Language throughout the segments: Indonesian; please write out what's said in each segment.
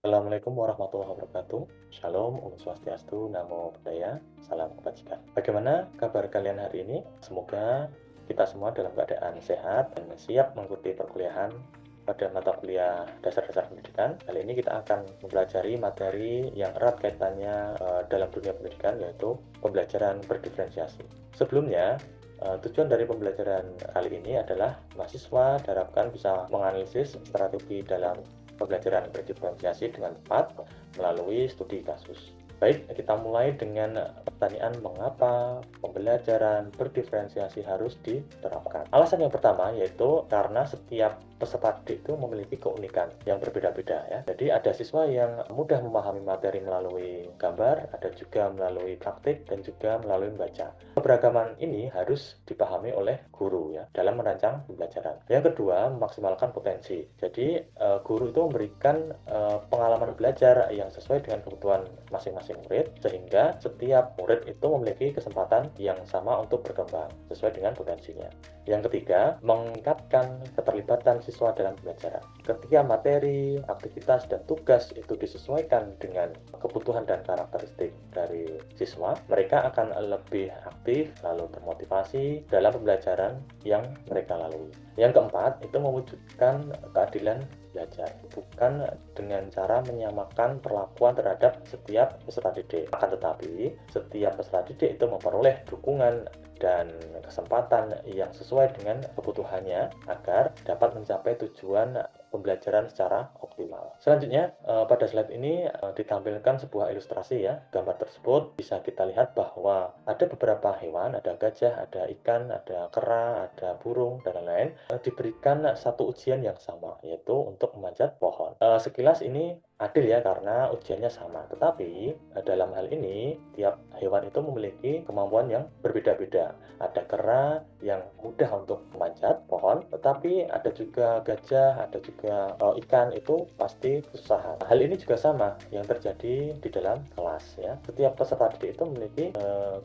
Assalamualaikum warahmatullahi wabarakatuh. Shalom, Om Swastiastu, Namo Buddhaya, Salam Kebajikan. Bagaimana kabar kalian hari ini? Semoga kita semua dalam keadaan sehat dan siap mengikuti perkuliahan pada mata kuliah dasar-dasar pendidikan. Kali ini kita akan mempelajari materi yang erat kaitannya dalam dunia pendidikan, yaitu pembelajaran berdiferensiasi. Sebelumnya, tujuan dari pembelajaran kali ini adalah mahasiswa diharapkan bisa menganalisis strategi dalam pembelajaran berdiferensiasi dengan tepat melalui studi kasus. Baik, kita mulai dengan pertanyaan mengapa pembelajaran berdiferensiasi harus diterapkan. Alasan yang pertama yaitu karena setiap peserta didik itu memiliki keunikan yang berbeda-beda ya. Jadi ada siswa yang mudah memahami materi melalui gambar, ada juga melalui praktik dan juga melalui membaca. Keberagaman ini harus dipahami oleh guru ya dalam merancang pembelajaran. Yang kedua, memaksimalkan potensi. Jadi guru itu memberikan pengalaman belajar yang sesuai dengan kebutuhan masing-masing murid, sehingga setiap murid itu memiliki kesempatan yang sama untuk berkembang sesuai dengan potensinya. Yang ketiga, meningkatkan keterlibatan siswa dalam pembelajaran. Ketika materi, aktivitas, dan tugas itu disesuaikan dengan kebutuhan dan karakteristik dari siswa, mereka akan lebih aktif lalu termotivasi dalam pembelajaran yang mereka lalui. Yang keempat, itu mewujudkan keadilan belajar, bukan dengan cara menyamakan perlakuan terhadap setiap peserta didik. Akan tetapi, setiap peserta didik itu memperoleh dukungan dan kesempatan yang sesuai dengan kebutuhannya agar dapat mencapai tujuan pembelajaran secara optimal. Selanjutnya, pada slide ini ditampilkan sebuah ilustrasi ya. Gambar tersebut bisa kita lihat bahwa ada beberapa hewan, ada gajah, ada ikan, ada kera, ada burung, dan lain-lain, diberikan satu ujian yang sama, yaitu untuk memanjat pohon. Sekilas ini adil ya karena ujiannya sama. Tetapi dalam hal ini tiap hewan itu memiliki kemampuan yang berbeda-beda. Ada kera yang mudah untuk memanjat pohon, tetapi ada juga gajah, ada juga ikan itu pasti kesusahan. Hal ini juga sama yang terjadi di dalam kelas ya. Setiap peserta didik itu memiliki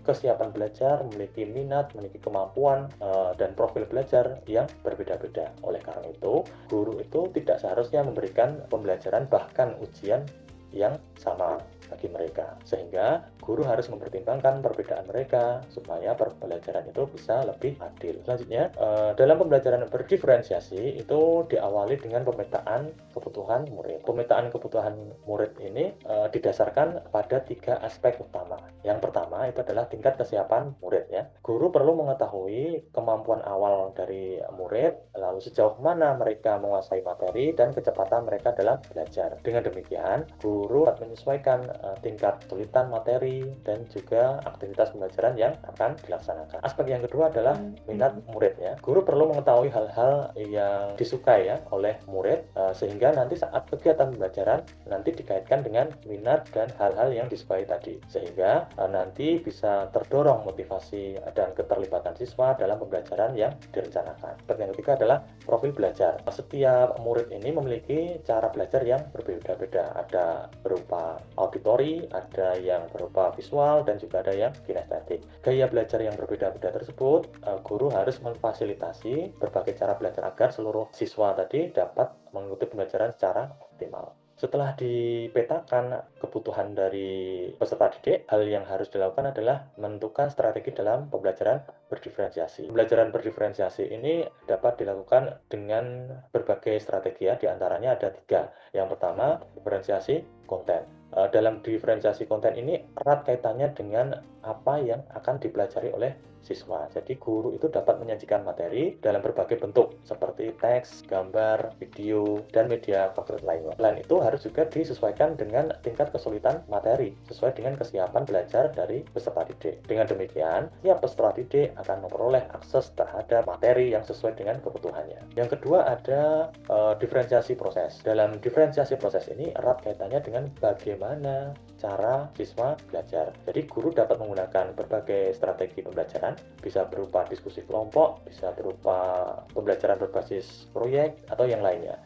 kesiapan belajar, memiliki minat, memiliki kemampuan dan profil belajar yang berbeda-beda. Oleh karena itu, guru itu tidak seharusnya memberikan pembelajaran bahkan ujian yang sama bagi mereka, sehingga guru harus mempertimbangkan perbedaan mereka supaya pembelajaran itu bisa lebih adil. Selanjutnya, dalam pembelajaran berdiferensiasi itu diawali dengan pemetaan kebutuhan murid. Pemetaan kebutuhan murid ini didasarkan pada 3 aspek utama. Yang pertama itu adalah tingkat kesiapan murid ya. Guru perlu mengetahui kemampuan awal dari murid, lalu sejauh mana mereka menguasai materi dan kecepatan mereka dalam belajar. Dengan demikian, guru dapat menyesuaikan tingkat kesulitan materi dan juga aktivitas pembelajaran yang akan dilaksanakan. Aspek yang kedua adalah minat murid ya. Guru perlu mengetahui hal-hal yang disukai ya oleh murid sehingga nanti saat kegiatan pembelajaran nanti dikaitkan dengan minat dan hal-hal yang disukai tadi, sehingga nanti bisa terdorong motivasi dan keterlibatan siswa dalam pembelajaran yang direncanakan. Aspek yang ketiga adalah profil belajar. Setiap murid ini memiliki cara belajar yang berbeda-beda. Ada berupa auditori, ada yang berupa visual, dan juga ada yang kinestetik. Gaya belajar yang berbeda-beda tersebut, guru harus memfasilitasi berbagai cara belajar agar seluruh siswa tadi dapat mengikuti pembelajaran secara optimal. Setelah dipetakan kebutuhan dari peserta didik, hal yang harus dilakukan adalah menentukan strategi dalam pembelajaran berdiferensiasi. Pembelajaran berdiferensiasi ini dapat dilakukan dengan berbagai strategi ya, diantaranya ada 3. Yang pertama, diferensiasi konten. Dalam diferensiasi konten ini erat kaitannya dengan apa yang akan dipelajari oleh siswa. Jadi guru itu dapat menyajikan materi dalam berbagai bentuk seperti teks, gambar, video, dan media favorit lainnya. Selain itu harus juga disesuaikan dengan tingkat kesulitan materi sesuai dengan kesiapan belajar dari peserta didik. Dengan demikian, tiap peserta didik akan memperoleh akses terhadap materi yang sesuai dengan kebutuhannya. Yang kedua ada diferensiasi proses. Dalam diferensiasi proses ini erat kaitannya dengan bagaimana cara siswa belajar. Jadi guru dapat menggunakan berbagai strategi pembelajaran, bisa berupa diskusi kelompok, bisa berupa pembelajaran berbasis proyek, atau yang lainnya.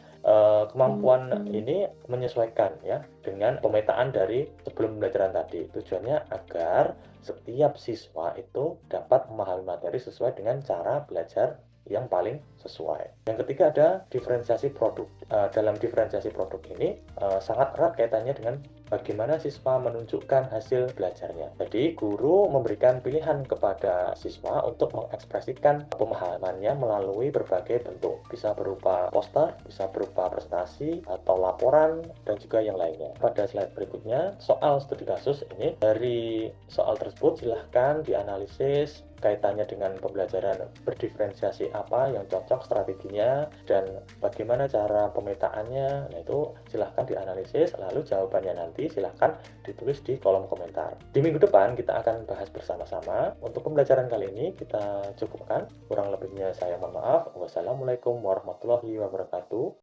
Kemampuan ini menyesuaikan ya dengan pemetaan dari sebelum pembelajaran tadi. Tujuannya agar setiap siswa itu dapat memahami materi sesuai dengan cara belajar yang paling sesuai. Yang ketiga ada diferensiasi produk. Dalam diferensiasi produk ini sangat erat kaitannya dengan bagaimana siswa menunjukkan hasil belajarnya. Jadi guru memberikan pilihan kepada siswa untuk mengekspresikan pemahamannya melalui berbagai bentuk. Bisa berupa poster, bisa berupa presentasi atau laporan, dan juga yang lainnya. Pada slide berikutnya, soal studi kasus ini, dari soal tersebut silahkan dianalisis kaitannya dengan pembelajaran berdiferensiasi apa yang cocok strateginya dan bagaimana cara pemetaannya. Nah, itu silahkan dianalisis, lalu jawabannya nanti silahkan ditulis di kolom komentar. Di minggu depan kita akan bahas bersama-sama. Untuk pembelajaran kali ini kita cukupkan, kurang lebihnya saya mohon maaf. Wassalamualaikum warahmatullahi wabarakatuh.